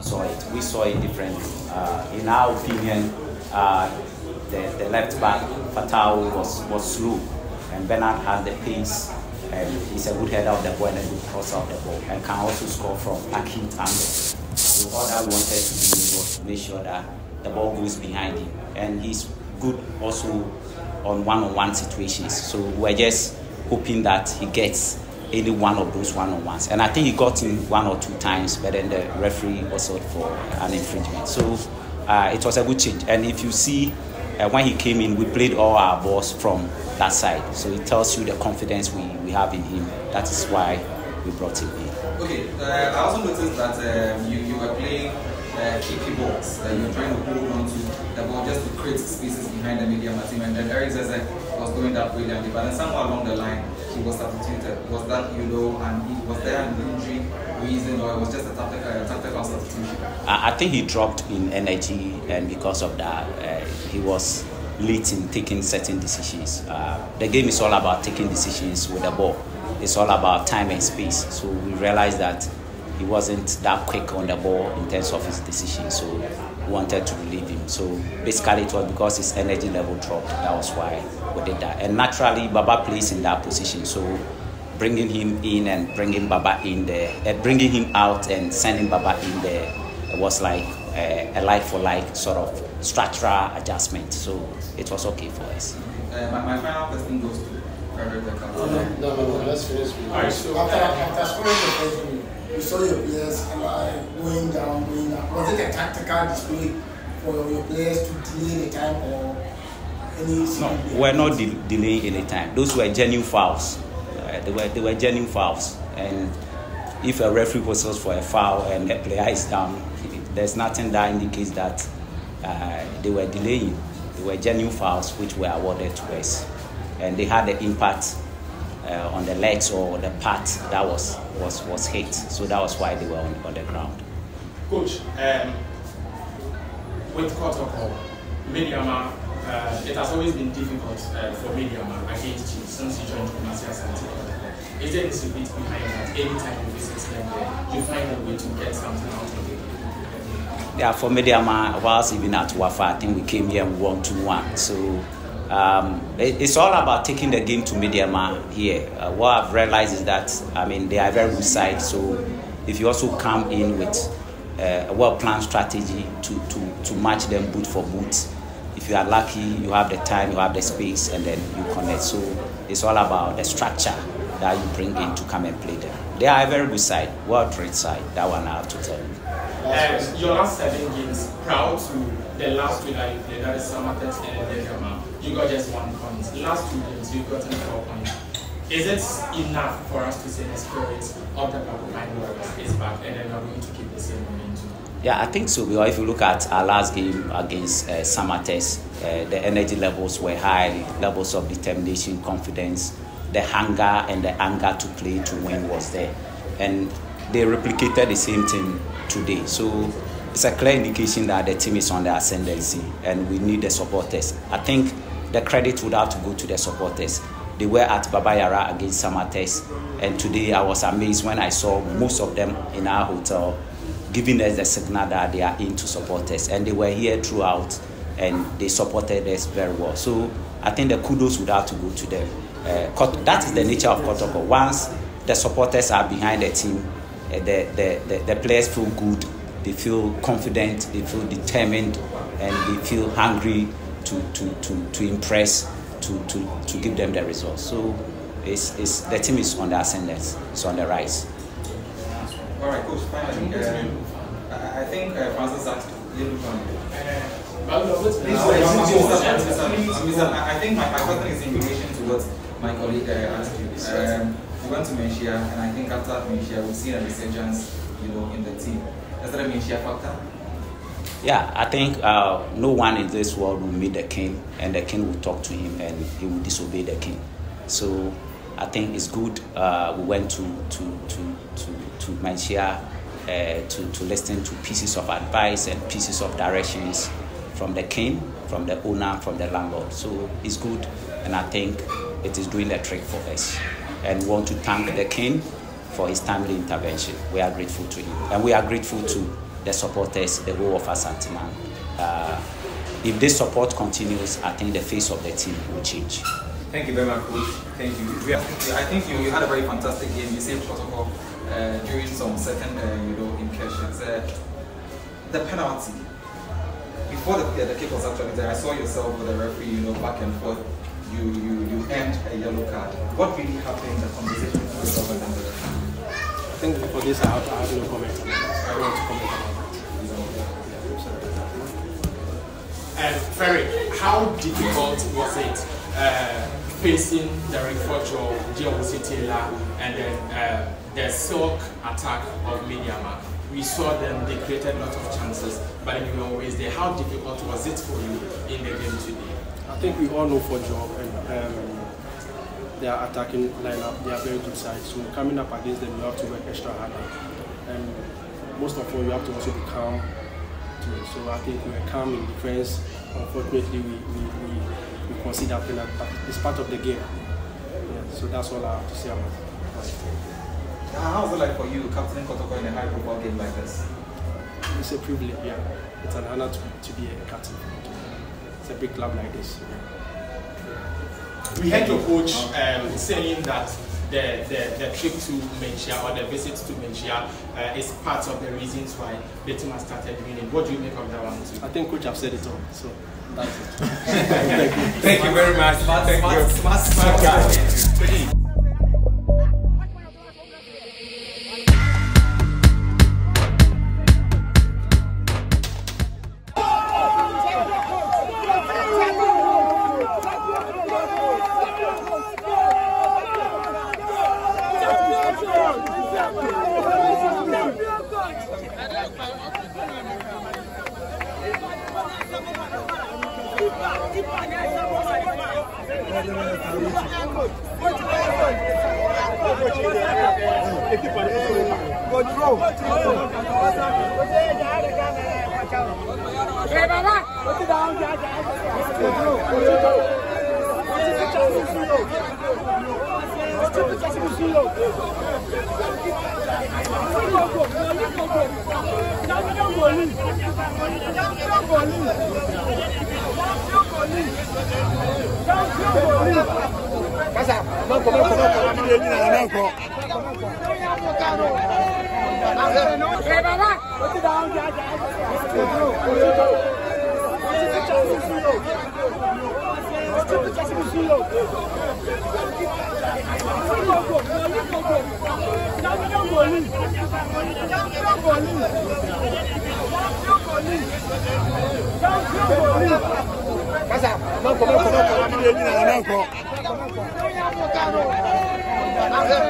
saw it. We saw it different. In our opinion, the left back, Fatal, was slow, and Bernard has the pace, and he's a good header of the ball and a good crosser of the ball, and can also score from acute angle. So all that we wanted to do was to make sure that the ball goes behind him, and he's good also on one-on-one situations. So we're just hoping that he gets any one of those one-on-ones. And I think he got him 1 or 2 times, but then the referee whistled for an infringement. So it was a good change. And if you see, when he came in, we played all our balls from that side. So it tells you the confidence we have in him. That is why we brought him in. Okay, I also noticed that you were playing kicky balls. You were trying to hold on to the ball just to create spaces behind the medium team. And then Eric Zezek was doing that brilliantly. But then somewhere along the line, he was substituted. Was that, and was there an injury reason, or it was just a tactical substitution? I think he dropped in energy, and because of that, he was late in taking certain decisions. The game is all about taking decisions with the ball. It's all about time and space. So we realized that he wasn't that quick on the ball in terms of his decisions. So we wanted to relieve him. So basically it was because his energy level dropped. That was why we did that. And naturally, Baba plays in that position. So bringing him in and bringing Baba in there, bringing him out and sending Baba in there, it was like a like-for-like sort of structural adjustment. So it was okay for us. My final question goes to Frederick Beckham. No, let's finish. Alright, so after scoring the first goal, you saw your players going down, going up. Was it a tactical display for your players to delay the time, or any? No, we're not delaying any time. Those were genuine fouls. They were genuine fouls. And if a referee whistles for a foul and the player is down, there's nothing that indicates that they were delaying. They were genuine fouls which were awarded to us, and they had the impact on the legs or the part that was hit. So that was why they were on the ground. Coach, with Kotoko, Mediama, it has always been difficult for Mediama against you since you joined Kumasi Asante. Is there a secret behind that? Anytime you visit them there, you find a way to get something out of it? Yeah, for Mediama, whilst even at Wafa, I think we came here and we won 2-1. So it's all about taking the game to Mediama here. What I've realized is that, they are a very good side. So if you also come in with a well-planned strategy to match them boot for boot, if you are lucky, you have the time, you have the space, and then you connect. So it's all about the structure that you bring in to come and play them. They are a very good side, well-trained side. That one I have to tell you. Your last 7 games, proud to the last 2 that you played, that is Samatex and Mediama, you got just 1 point. Last 2 games, you got 4 points. Is it enough for us to say the spirit of the Porcupine Warriors is back, and then we're going to keep the same momentum? Yeah, I think so, because if you look at our last game against Samatex, the energy levels were high, levels of determination, confidence, the hunger and the anger to play, to win was there. And they replicated the same thing today. So it's a clear indication that the team is on the ascendancy and we need the supporters. I think the credit would have to go to the supporters. They were at Baba Yara against Samatex, and today I was amazed when I saw most of them in our hotel giving us the signal that they are in to support us, and they were here throughout and they supported us very well. So I think the kudos would have to go to them. That is the nature of Kotoko. Once the supporters are behind the team, the players feel good, they feel confident, they feel determined, and they feel hungry to impress, to give them the results. So the team is on the ascendant, it's on the rise. All right, Coach, finally, I think Francis asked you to come. I think my question is in relation to what my colleague asked you. We went to Menchia, and I think after Menchia, we've seen a resurgence, in the team. Is that a Menchia factor? Yeah, I think no one in this world will meet the king, and the king will talk to him, and he will disobey the king. So I think it's good. We went to Menchia to listen to pieces of advice and pieces of directions from the king, from the owner, from the landlord. So it's good, and I think it is doing the trick for us. And we want to thank the king for his timely intervention. We are grateful to him, and we are grateful to the supporters, the whole of Asante Man. If this support continues, I think the face of the team will change. Thank you very much, Coach. Thank you. I think you had a very fantastic game. You saved protocol during some certain incursions. The penalty. Before the kick was actually there, I saw yourself with the referee, back and forth. You earned a yellow card. What really happened in the conversation with yourself and the referee? I think for this I have no comment on that. I don't want to comment on that. And Ferry, how difficult was it facing Derek Fojo, J.O.C. Taylor, and then the silk attack of Mediama? We saw them, they created a lot of chances, but in your ways there, how difficult was it for you in the game today? I think we all know Fojo and their attacking lineup, they are very good sides. So coming up against them, you have to work extra harder. And most of all, you have to also be calm. So I think we were calm in defense. Unfortunately, we conceded a penalty, but it's part of the game. Yeah, so that's all I have to say about it. How was it like for you, captaining Kotoko in a high-profile game like this? It's a privilege, yeah. It's an honor to be a captain. It's a big club like this. Yeah. We heard your coach saying that the trip to Menchia or the visit to Menchia is part of the reasons why the team has started winning. What do you make of that one too? I think coach have said it all, so that's it. Thank you very much. Smart guy. Pasa,